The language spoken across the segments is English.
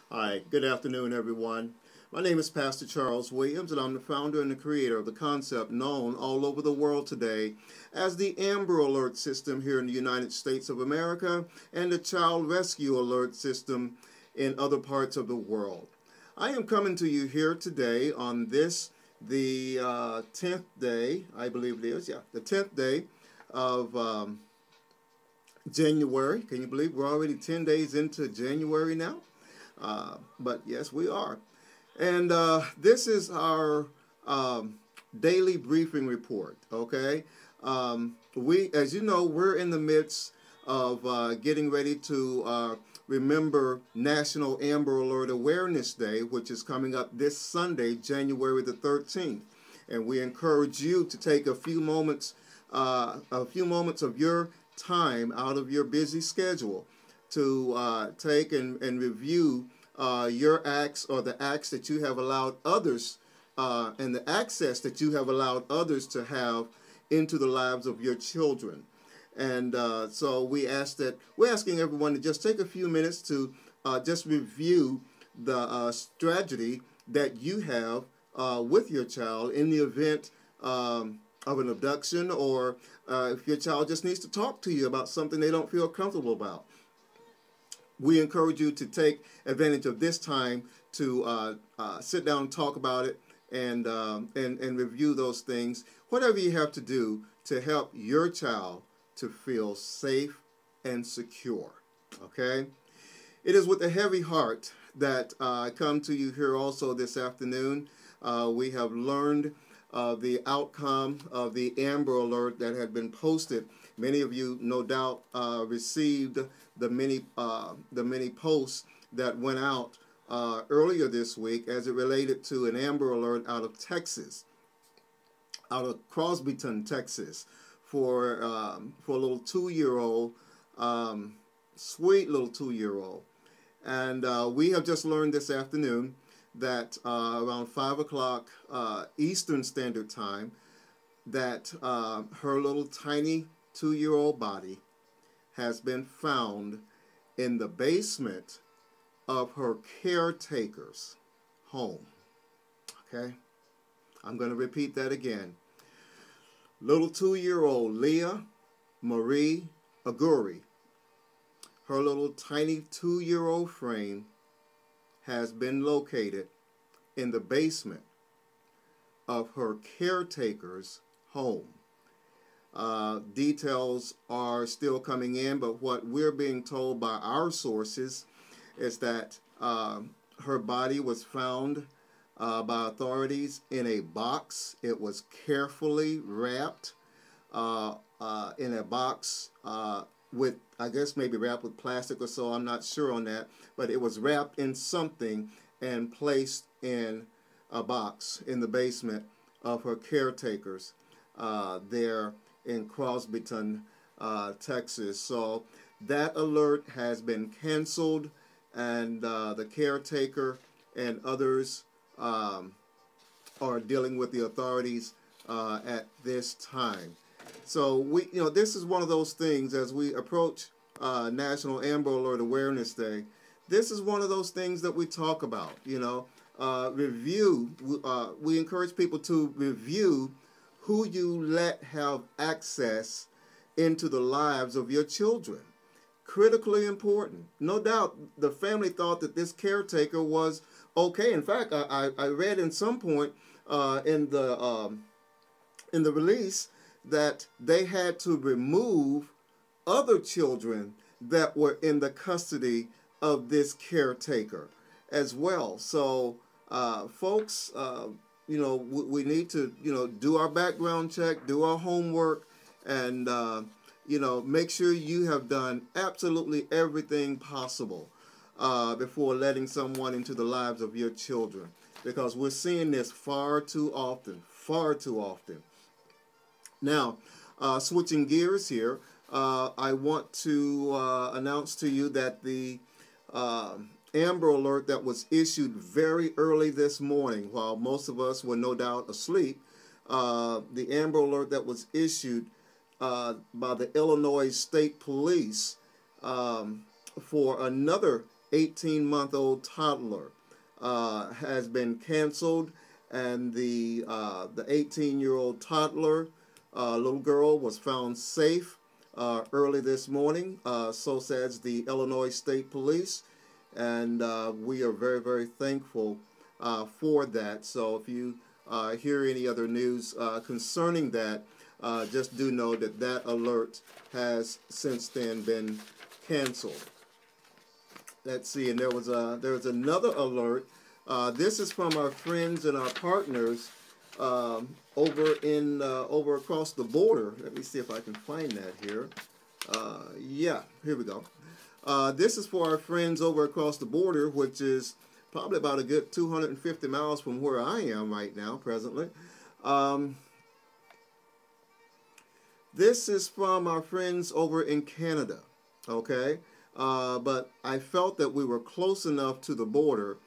Hi, good afternoon, everyone. My name is Pastor Charles Williams, and I'm the founder and the creator of the concept known all over the world today as the Amber Alert System here in the United States of America and the Child Rescue Alert System in other parts of the world. I am coming to you here today on the 10th day, I believe it is, the 10th day of January. Can you believe we're already 10 days into January now? But yes, we are. And this is our daily briefing report, okay? As you know, we're in the midst of getting ready to remember National Amber Alert Awareness Day, which is coming up this Sunday, January the 13th. And we encourage you to take a few moments of your time out of your busy schedule to take and review your acts or the acts that you have allowed others and the access that you have allowed others to have into the lives of your children. And so we're asking everyone to just take a few minutes to just review the strategy that you have with your child in the event of an abduction, or if your child just needs to talk to you about something they don't feel comfortable about. We encourage you to take advantage of this time to sit down and talk about it and review those things, whatever you have to do to help your child to feel safe and secure. Okay? It is with a heavy heart that I come to you here also this afternoon. We have learned the outcome of the Amber Alert that had been posted. Many of you, no doubt, received the many posts that went out earlier this week as it related to an Amber Alert out of Texas, out of Crosbyton, Texas, for a little 2-year-old, sweet little 2-year-old. And we have just learned this afternoon that around 5 o'clock Eastern Standard Time, that her little tiny 2-year-old body has been found in the basement of her caretaker's home. Okay? I'm going to repeat that again. Little 2-year-old Leah Marie Aguri, her little tiny 2-year-old frame has been located in the basement of her caretaker's home. Details are still coming in, but what we're being told by our sources is that her body was found by authorities in a box. It was carefully wrapped in a box with, I guess, maybe wrapped with plastic or so. I'm not sure on that, but it was wrapped in something and placed in a box in the basement of her caretakers there in Crosbyton, Texas. So that alert has been canceled, and the caretaker and others are dealing with the authorities at this time. So this is one of those things as we approach National Amber Alert Awareness Day. This is one of those things that we talk about. Review. We encourage people to review who you let have access into the lives of your children. Critically important. No doubt the family thought that this caretaker was okay. In fact, I read in some point in the release that they had to remove other children that were in the custody of this caretaker as well. So, folks, we need to, do our background check, do our homework, and, make sure you have done absolutely everything possible before letting someone into the lives of your children, because we're seeing this far too often, far too often. Now, switching gears here, I want to announce to you that the Amber Alert that was issued very early this morning, while most of us were no doubt asleep, the Amber Alert that was issued by the Illinois State Police for another 18-month-old toddler has been canceled, and the 18-year-old toddler little girl was found safe early this morning. So says the Illinois State Police, and we are very, very thankful for that. So if you hear any other news concerning that, just do know that that alert has since then been canceled. Let's see, and there was another alert. This is from our friends and our partners over across the border. Let me see if I can find that here. Yeah, here we go. This is for our friends over across the border, which is probably about a good 250 miles from where I am right now, presently. This is from our friends over in Canada, okay? But I felt that we were close enough to the border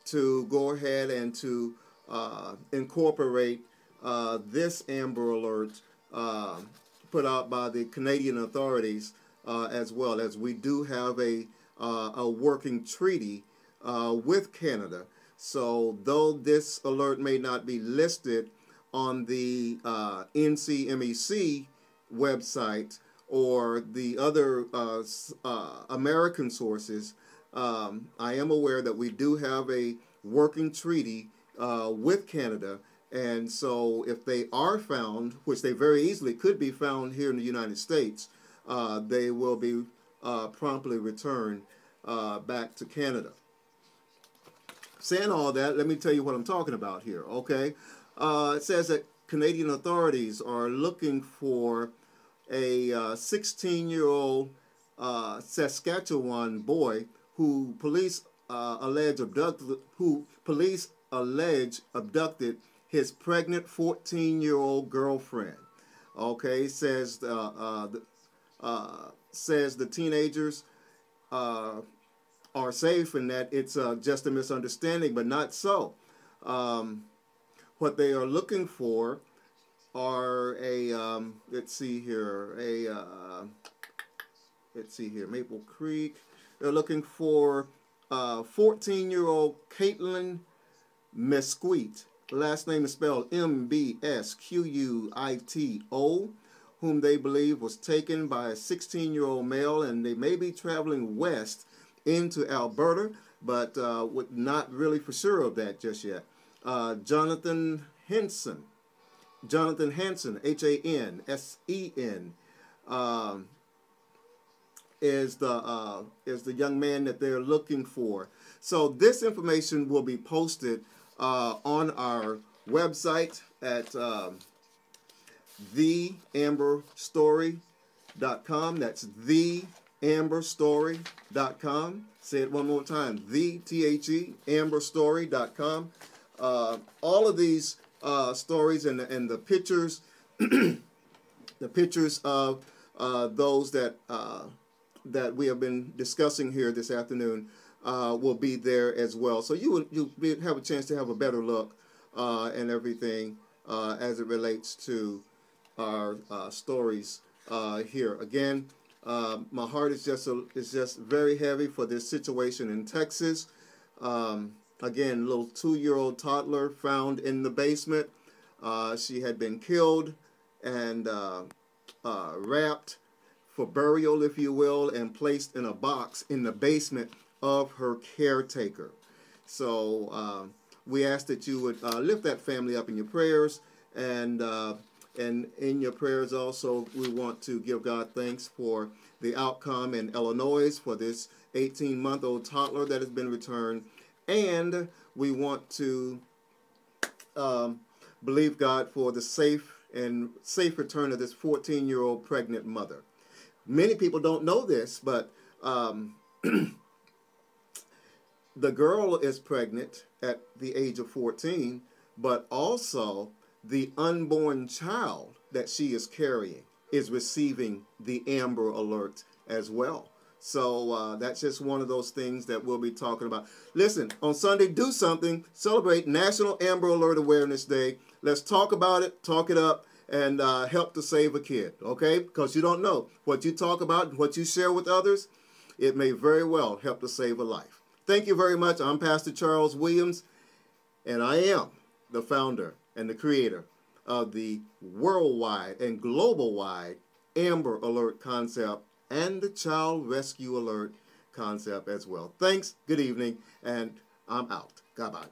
to go ahead and to incorporate this Amber Alert put out by the Canadian authorities as well, as we do have a working treaty with Canada. So though this alert may not be listed on the NCMEC website or the other American sources, I am aware that we do have a working treaty with Canada, and so if they are found, which they very easily could be found here in the United States, they will be promptly returned back to Canada. Saying all that, let me tell you what I'm talking about here, okay? It says that Canadian authorities are looking for a 16-year-old Saskatchewan boy who police allege abducted his pregnant 14-year-old girlfriend. Okay, says the teenagers are safe and that it's just a misunderstanding, but not so. What they are looking for are let's see here, Maple Creek. They're looking for 14-year-old Caitlin Mesquite. Last name is spelled M-B-S-Q-U-I-T-O, whom they believe was taken by a 16-year-old male, and they may be traveling west into Alberta, but we're not really for sure of that just yet. Jonathan Hansen, Hansen, is the young man that they're looking for. So this information will be posted on our website at theamberstory.com. That's theamberstory.com. Say it one more time. Amberstory.com. All of these stories and the pictures, the pictures of those that we have been discussing here this afternoon will be there as well. So you'll have a chance to have a better look and everything as it relates to our stories here. Again, my heart is just very heavy for this situation in Texas. Again, little 2-year-old toddler found in the basement. She had been killed and wrapped for burial, if you will, and placed in a box in the basement of her caretaker. So we ask that you would lift that family up in your prayers, and in your prayers also we want to give God thanks for the outcome in Illinois for this 18-month-old toddler that has been returned, and we want to believe God for the safe return of this 14-year-old pregnant mother. Many people don't know this, but the girl is pregnant at the age of 14, but also the unborn child that she is carrying is receiving the Amber Alert as well. So that's just one of those things that we'll be talking about. Listen, on Sunday, do something. Celebrate National Amber Alert Awareness Day. Let's talk about it, talk it up, and help to save a kid, okay? Because you don't know what you talk about, what you share with others. it may very well help to save a life. Thank you very much. I'm Pastor Charles Williams, and I am the founder and the creator of the worldwide and global-wide Amber Alert concept and the Child Rescue Alert concept as well. Thanks, good evening, and I'm out. Goodbye.